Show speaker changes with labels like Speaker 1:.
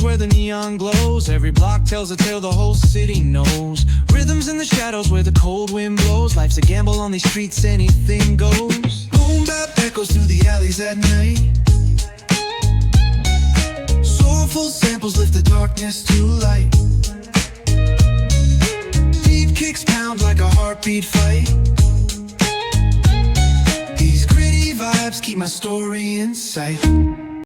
Speaker 1: Where the neon glows, every block tells a tale the whole city knows. Rhythms in the shadows where the cold wind blows. Life's a gamble on these streets, anything goes. Boom bap echoes through the alleys at night. Soulful samples lift the darkness to light. Deep kicks pound like a heartbeat fight. These gritty vibes keep my story in sight.